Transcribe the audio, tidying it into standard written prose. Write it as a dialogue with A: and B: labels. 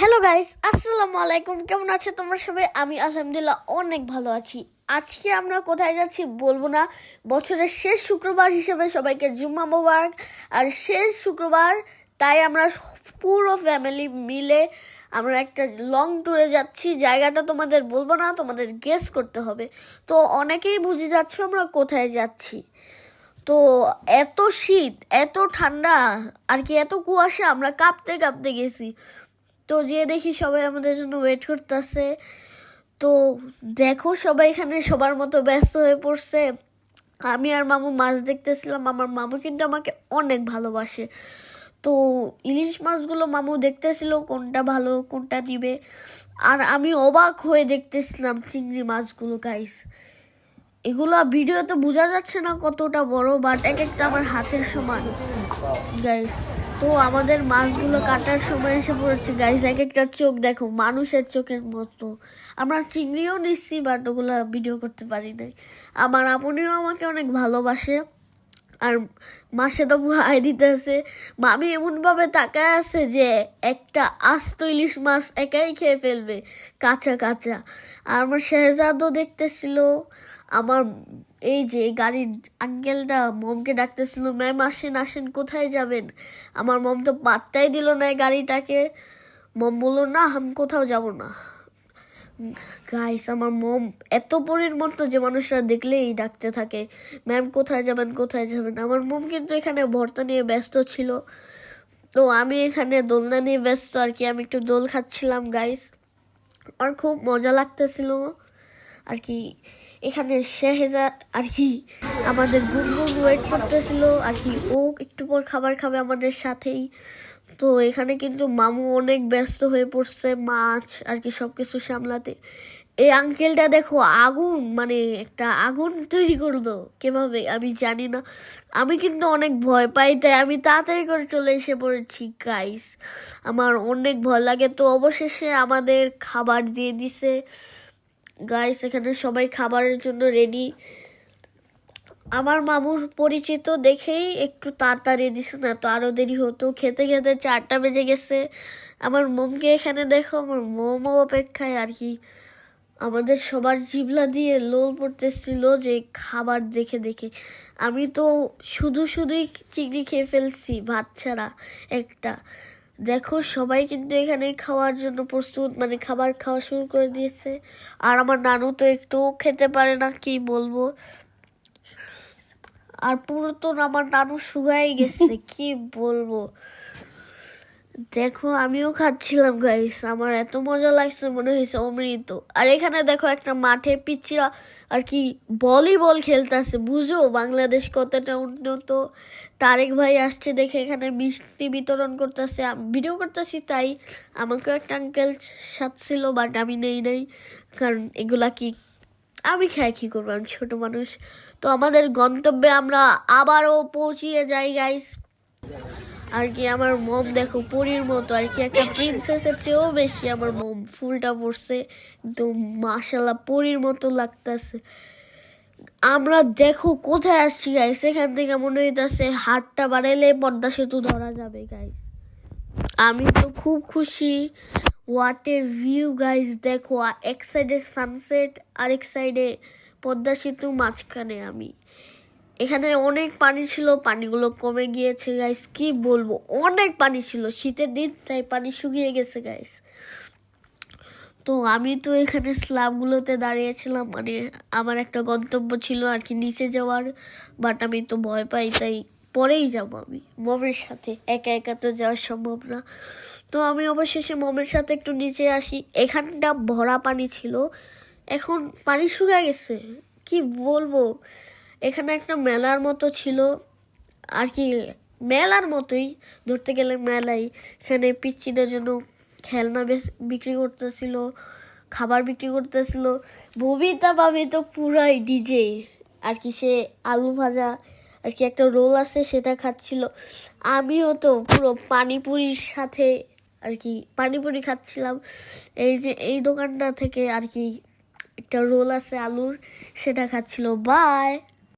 A: Hello guys, আসসালামু আলাইকুম। কেমন আছো তোমরা সবাই? আমি আলহামদুলিল্লাহ অনেক ভালো আছি। আজকে আমরা কোথায় যাচ্ছি বলবো না। বছরের শেষ শুক্রবার হিসেবে সবাইকে জুম্মা মোবারক। আর শেষ শুক্রবার, তাই আমরা পুরো ফ্যামিলি মিলে আমরা একটা লং ট্যুরে যাচ্ছি। জায়গাটা তোমাদের বলবো না, তোমাদের গেস করতে হবে। তো অনেকেই বুঝে যাচ্ছ আমরা কোথায় যাচ্ছি। তো এত শীত, এত ঠান্ডা, আর কি এত কুয়াশা, আমরা কাঁপতে কাঁপতে গেছি। তো যে দেখি সবাই আমাদের জন্য ওয়েট করতেছে। তো দেখো সবাই এখানে সবার মতো ব্যস্ত হয়ে পড়ছে। আমি আর মামু মাছ দেখতেছিলাম। আমার মামু কিন্তু আমাকে অনেক ভালোবাসে। তো ইলিশ মাছগুলো মামু দেখতেছিল কোনটা ভালো কোনটা দিবে। আর আমি অবাক হয়ে দেখতেছিলাম চিংড়ি মাছগুলো গাইস। এগুলো ভিডিওতে বোঝা যাচ্ছে না কতটা বড়, বাট এক একটা আমার হাতের সমান গাইস। তো আমাদের মাছগুলো কাটার সময় এসে পড়েছে গাইস। এক একটা চোখ দেখো মানুষের চোখের মতো। আমরা চিংড়িও নিচ্ছি, বাট ওগুলো ভিডিও করতে পারি নাই। আমার আপনিও আমাকে অনেক ভালোবাসে। আর মাসে তো ভয় দিতেছে। মামি এমনভাবে তাকায় আছে যে একটা আস্ত ইলিশ মাছ একাই খেয়ে ফেলবে, কাঁচা কাঁচা। আর আমার শেহজাদও দেখতেছিল। আমার এই যে গাড়ির আঙ্কেলটা মমকে ডাকতেছিল, ম্যাম আসেন আসেন, কোথায় যাবেন? আমার মম তো পাত্তাই দিল না গাড়িটাকে। মম বললো না, আমি কোথাও যাব না। গাইস, আমার মম এত পরীর মতো যে মানুষরা দেখলেই ডাকতে থাকে, ম্যাম কোথায় যাবেন কোথায় যাবেন। আমার মম কিন্তু এখানে ভর্তা নিয়ে ব্যস্ত ছিল। তো আমি এখানে দোলনা নিয়ে ব্যস্ত আর কি। আমি একটু দোল খাচ্ছিলাম গাইস। আর খুব মজা লাগতেছিল আর কি। এখানে শেহজা আর কি আমাদের গুনগুন ওয়েট করতেছিল আর কি। ও একটু পর খাবার খাবে আমাদের সাথেই। তো এখানে কিন্তু মামু অনেক ব্যস্ত হয়ে পড়ছে মাছ আর কি সবকিছু সামলাতে। এই আঙ্কেলটা দেখো আগুন, মানে একটা আগুন তৈরি করলো কিভাবে আমি জানি না। আমি কিন্তু অনেক ভয় পাই, তাই আমি তাড়াতাড়ি করে চলে এসে পড়েছি গাইস। আমার অনেক ভয় লাগে। তো অবশেষে আমাদের খাবার দিয়ে দিছে গাইস। এখানে সবাই খাবারের জন্য রেডি। আমার মামুর পরিচিত দেখেই একটু তাড়াতাড়ি দিছে, না তো আরো দেরি হতো। খেতে খেতে 4টা বেজে গেছে। আমার মোমকে এখানে দেখো, আমার মোমও অপেক্ষায় আর কি। আমাদের সবার জিভলা দিয়ে লোল পড়তেছিল যে খাবার দেখে দেখে। আমি তো শুধুই চিংড়ি খেয়ে ফেলছি ভাত ছাড়া একটা। দেখো সবাই কিন্তু এখানে খাওয়ার জন্য প্রস্তুত, মানে খাবার খাওয়া শুরু করে দিয়েছে। আর আমার নানু তো একটু খেতে পারে না, কি বলবো। আর পুরো তো আমার নানু শুকাই গেছে, কি বলবো। দেখো আমিও খাচ্ছিলাম গাইস। আমার এত মজা লাগছে, মনে হয়েছে অমৃত। আর এখানে দেখো একটা মাঠে পিচ্চিরা আর কি ভলিবল খেলতেছে। বুঝো বাংলাদেশ কতটা উন্নত। তারেক ভাই আসছে দেখে এখানে মিষ্টি বিতরণ করতেছে। ভিডিও করতেছি তাই আমাকেও একটা আঙ্কেল সাথছিল, বাট আমি নেই কারণ এগুলা কি আমি খাই, কি করবো, আমি ছোট মানুষ। তো আমাদের গন্তব্যে আমরা আবারও পৌঁছিয়ে যাই গাইস। আর কি আমার মম দেখো পরীর মতো আর কি, একটা প্রিন্সেসের চেয়েও বেশি আমার মম ফুলটা পড়ছে। তো মাশাল্লাহ পরীর মতো লাগতেছে। আমরা দেখো কোথায় আসছি গাইস। এখান থেকে মনে হইতেছে হাতটা বাড়াইলে পদ্মা সেতু ধরা যাবে গাইস। আমি তো খুব খুশি। What a view guys. দেখো এক সাইডে সানসেট, আরেক সাইডে পদ্মা সেতু, মাঝখানে আমি। এখানে অনেক পানি ছিল, পানিগুলো কমে গিয়েছে গাইস। কি বলবো, অনেক পানি ছিল শীতের দিন, তাই পানি শুকিয়ে গেছে গাইস। তো আমি তো এখানে স্ল্যাবগুলোতে দাঁড়িয়েছিলাম, মানে আমার একটা গন্তব্য ছিল আর কি নিচে যাওয়ার। বাট আমি তো ভয় পাই, তাই পরেই যাব আমি মমের সাথে। একা একা তো যাওয়া সম্ভব না। তো আমি অবশেষে মমের সাথে একটু নিচে আসি। এখানটা ভরা পানি ছিল, এখন পানি শুকিয়ে গেছে। কি বলবো, এখানে একটা মেলার মতো ছিল আর কি। মেলার মতোই ধরতে গেলে মেলাই। এখানে পিচ্চিদের জন্য খেলনা বিক্রি করতেছিল, খাবার বিক্রি করতেছিল। ববিতা ভাবি তো পুরাই ডিজে আর কি। সে আলু ভাজা আর কি একটা রোল আছে সেটা খাচ্ছিল। আমিও তো পুরো পানিপুরির সাথে আর কি পানিপুরি খাচ্ছিলাম। এই যে এই দোকানটা থেকে আর কি একটা রোল আছে আলুর, সেটা খাচ্ছিল। বাই।